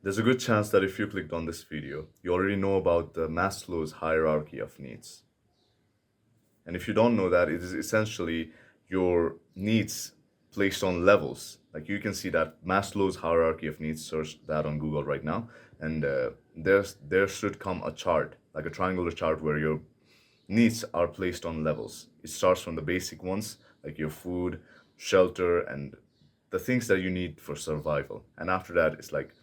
There's a good chance that if you clicked on this video, you already know about the Maslow's hierarchy of needs. And if you don't know that, it is essentially your needs placed on levels. Like you can see that Maslow's hierarchy of needs, search that on Google right now, and there should come a chart, like a triangular chart where your needs are placed on levels. It starts from the basic ones, like your food, shelter, and the things that you need for survival. And after that, it's like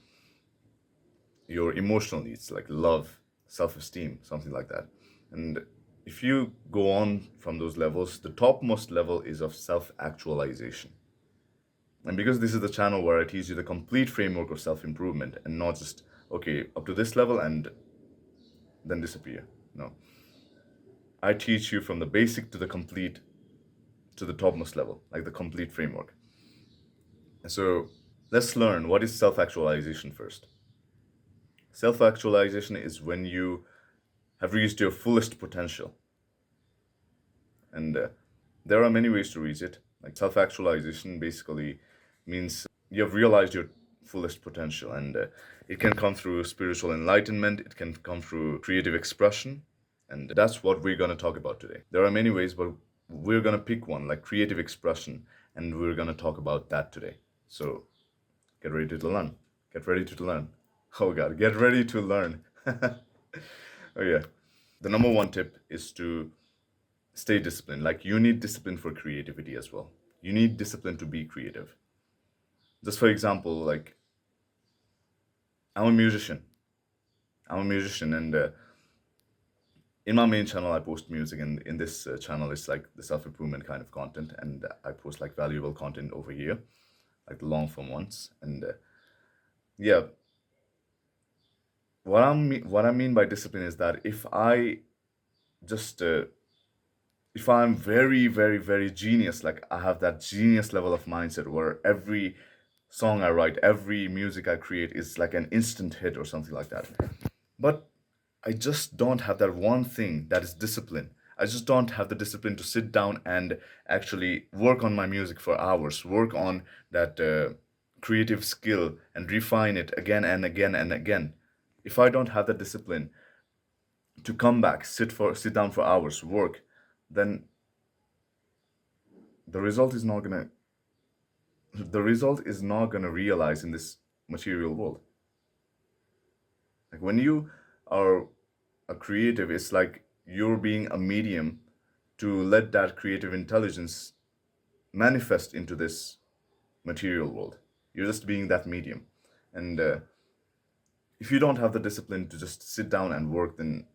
your emotional needs, like love, self-esteem, something like that. And if you go on from those levels, the topmost level is of self-actualization. And because this is the channel where I teach you the complete framework of self-improvement and not just, okay, up to this level and then disappear. No. I teach you from the basic to the complete, to the topmost level, like the complete framework. And so let's learn what is self-actualization first. Self-actualization is when you have reached your fullest potential. And there are many ways to reach it. Like self-actualization basically means you have realized your fullest potential, and it can come through spiritual enlightenment, it can come through creative expression, and that's what we're going to talk about today. There are many ways, but we're going to pick one, like creative expression, and we're going to talk about that today. So get ready to learn. Get ready to learn. Oh God, get ready to learn. Oh yeah. The number one tip is to stay disciplined. Like you need discipline for creativity as well. You need discipline to be creative. Just for example, like I'm a musician. I'm a musician, and in my main channel, I post music, and in this channel, it's like the self-improvement kind of content, and I post like valuable content over here, like the long form ones. And yeah, what I mean by discipline is that just if I'm very, very, very genius, like I have that genius level of mindset where every song I write, every music I create is like an instant hit or something like that. But I just don't have that one thing that is discipline. I just don't have the discipline to sit down and actually work on my music for hours, work on that creative skill and refine it again and again and again. If I don't have the discipline to come back, sit down for hours, work, then the result is not gonna realize in this material world. Like when you are a creative, it's like you're being a medium to let that creative intelligence manifest into this material world. You're just being that medium. And if you don't have the discipline to just sit down and work, then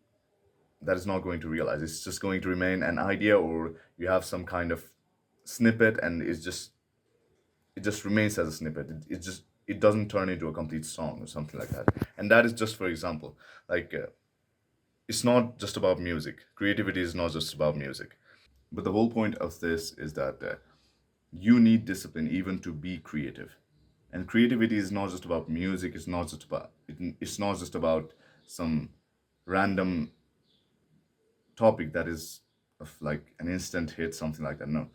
that is not going to realize. It's just going to remain an idea, or you have some kind of snippet, and it just remains as a snippet. It doesn't turn into a complete song or something like that. And that is just for example. Like it's not just about music. Creativity is not just about music. But the whole point of this is that you need discipline even to be creative. And creativity is not just about music. It's not just about some random topic that is of like an instant hit, something like that. No.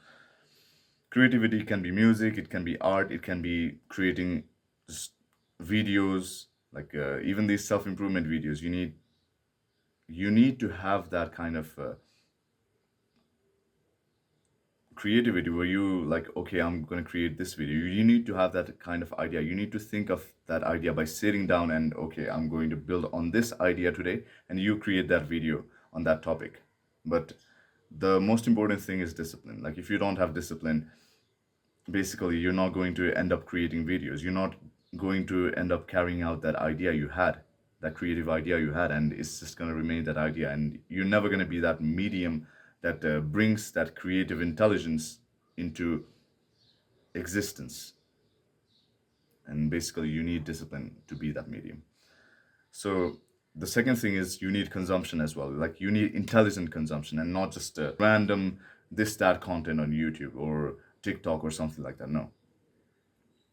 Creativity can be music, it can be art, it can be creating just videos, like even these self-improvement videos. You need to have that kind of creativity where you like, okay, I'm going to create this video. You need to have that kind of idea. You need to think of that idea by sitting down and, okay, I'm going to build on this idea today, and you create that video on that topic. But the most important thing is discipline. Like if you don't have discipline, basically you're not going to end up creating videos. You're not going to end up carrying out that idea you had, that creative idea you had, and it's just going to remain that idea, and you're never going to be that medium that brings that creative intelligence into existence. And basically you need discipline to be that medium. So the second thing is you need consumption as well. Like you need intelligent consumption, and not just random this that content on YouTube or TikTok or something like that. No,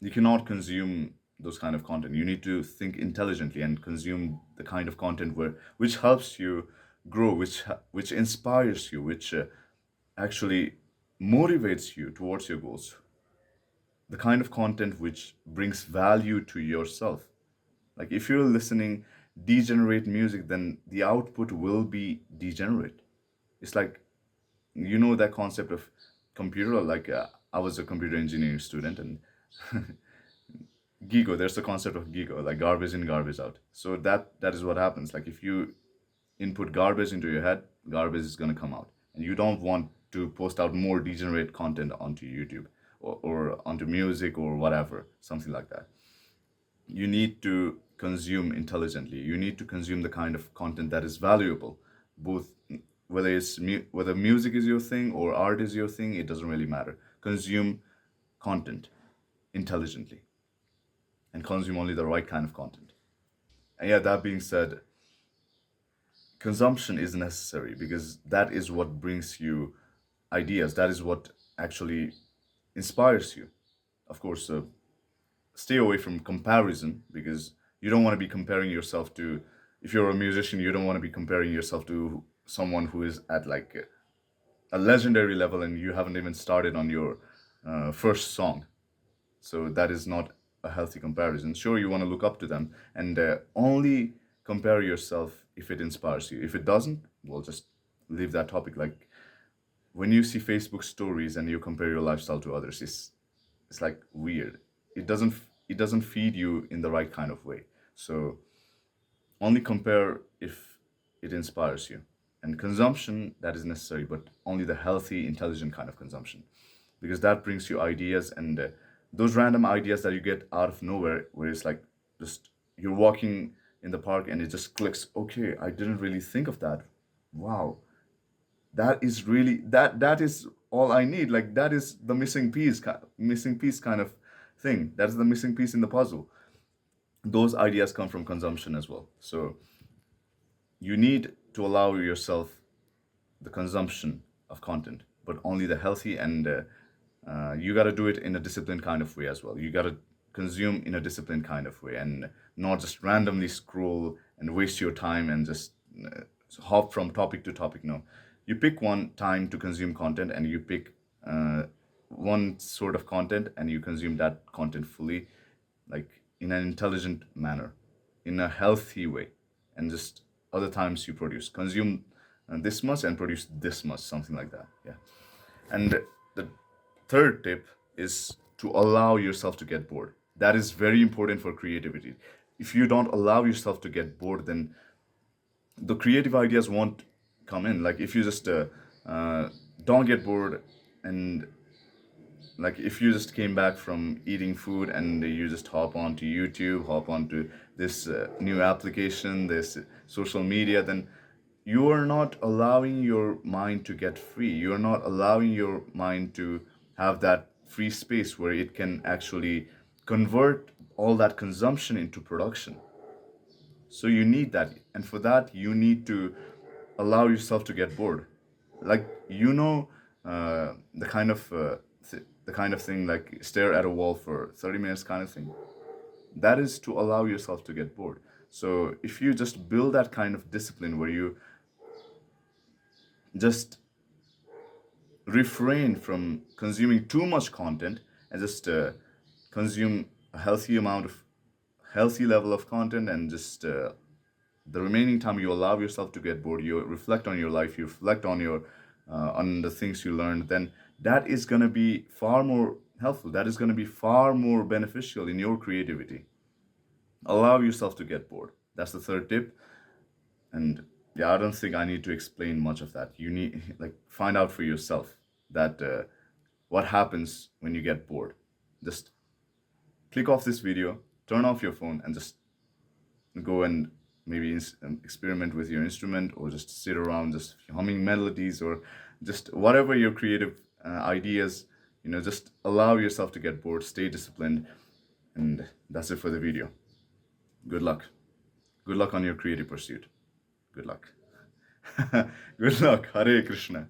you cannot consume those kind of content. You need to think intelligently and consume the kind of content which helps you grow, which inspires you, which actually motivates you towards your goals. The kind of content which brings value to yourself. Like if you're listening degenerate music, then the output will be degenerate. It's like, you know, that concept of computer, like I was a computer engineering student, and gigo, there's the concept of gigo, like garbage in, garbage out. So that is what happens. Like if you input garbage into your head, garbage is going to come out, and you don't want to post out more degenerate content onto YouTube, or onto music or whatever, something like that. You need to consume intelligently. You need to consume the kind of content that is valuable, both whether whether music is your thing or art is your thing, it doesn't really matter. Consume content intelligently, and consume only the right kind of content. And yeah, that being said, consumption is necessary because that is what brings you ideas. That is what actually inspires you. Of course, stay away from comparison, because you don't want to be comparing yourself to, if you're a musician, you don't want to be comparing yourself to someone who is at like a legendary level and you haven't even started on your first song. So that is not a healthy comparison. Sure, you want to look up to them, and only compare yourself if it inspires you. If it doesn't, well, just leave that topic. Like when you see Facebook stories and you compare your lifestyle to others, it's like weird. It doesn't feed you in the right kind of way. So only compare if it inspires you. And consumption, that is necessary, but only the healthy, intelligent kind of consumption, because that brings you ideas, and those random ideas that you get out of nowhere, where it's like just you're walking in the park and it just clicks. Okay, I didn't really think of that. Wow, that is really that is all I need. Like that is the missing piece kind of thing. That's the missing piece in the puzzle. Those ideas come from consumption as well. So you need to allow yourself the consumption of content, but only the healthy, and you got to do it in a disciplined kind of way as well. You got to consume in a disciplined kind of way, and not just randomly scroll and waste your time and just hop from topic to topic. No, you pick one time to consume content, and you pick one sort of content, and you consume that content fully, like in an intelligent manner, in a healthy way. And just other times you consume this much and produce this much, something like that. Yeah. And the third tip is to allow yourself to get bored. That is very important for creativity. If you don't allow yourself to get bored, then the creative ideas won't come in. Like if you just don't get bored, and like if you just came back from eating food and you just hop onto YouTube, hop onto this new application, this social media, then you are not allowing your mind to get free. You are not allowing your mind to have that free space where it can actually convert all that consumption into production. So you need that, and for that you need to allow yourself to get bored. Like the kind of the kind of thing, like stare at a wall for 30 minutes kind of thing. That is to allow yourself to get bored. So if you just build that kind of discipline where you just refrain from consuming too much content, and just consume a healthy level of content, and just the remaining time you allow yourself to get bored, you reflect on your life, you reflect on your on the things you learned, then that is going to be far more helpful. That is going to be far more beneficial in your creativity. Allow yourself to get bored. That's the third tip. And yeah, I don't think I need to explain much of that. You need like find out for yourself that what happens when you get bored. Just click off this video, turn off your phone, and just go and maybe experiment with your instrument, or just sit around just humming melodies, or just whatever your creative ideas. Just allow yourself to get bored, stay disciplined, and that's it for the video. Good luck. Good luck on your creative pursuit. Good luck. Good luck. Hare Krishna.